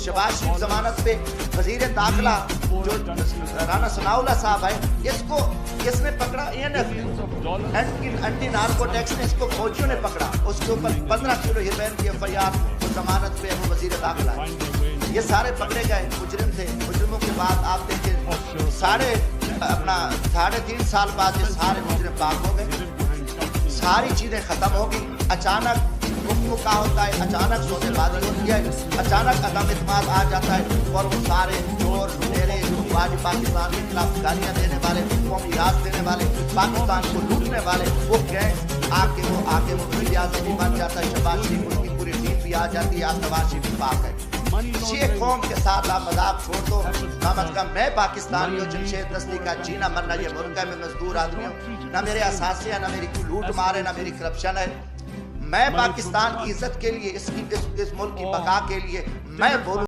شہباز شریف ضمانت پہ، وزیر داخلہ جو رانا ثناء اللہ صاحب ہے، اس نے پکڑا اینٹی نارکو ٹیکس نے، اس کو فوجیوں نے پکڑا، اس کے اوپر 15 کلو ہیروین کی FIR، وہ ضمانت پہ وہ وزیر داخلہ ہے۔ یہ سارے پکڑے گئے مجرم تھے۔ مجرموں کے بعد آپ دیکھیں اپنا 3.5 سال بعد یہ سارے مجرم پاک ہو گئے، ساری چیزیں ختم ہو گئی۔ اچانک حکم کا ہوتا ہے، اچانک سودے بازی ہوتی ہے، اچانک عدم اعتماد آ جاتا ہے، اور وہ سارے چور لٹیرے آج پاکستان کے خلاف گالیاں دینے والے، قومی راز دینے والے، پاکستان کو لوٹنے والے، وہ گینگ آ کے وہ وزیر اعظم بھی بن جاتا ہے، شہباز شریف اس کی پوری ٹیم بھی آ جاتی ہے، آج نواز شریف بھی پاک ہے۔ یہ قوم کے ساتھ آپ مذاق چھوڑ دو، کم از کم میں پاکستانی ہوں، جمشید دستی کا جینا مرنا یہ ملک ہے، میں مزدور آدمی ہوں، نہ میرے اثاثے ہیں، نہ میری کوئی لوٹ مار ہے، نہ میری کرپشن ہے۔ میں پاکستان کی عزت کے لیے، اس ملک کی بقا کے لیے میں بولوں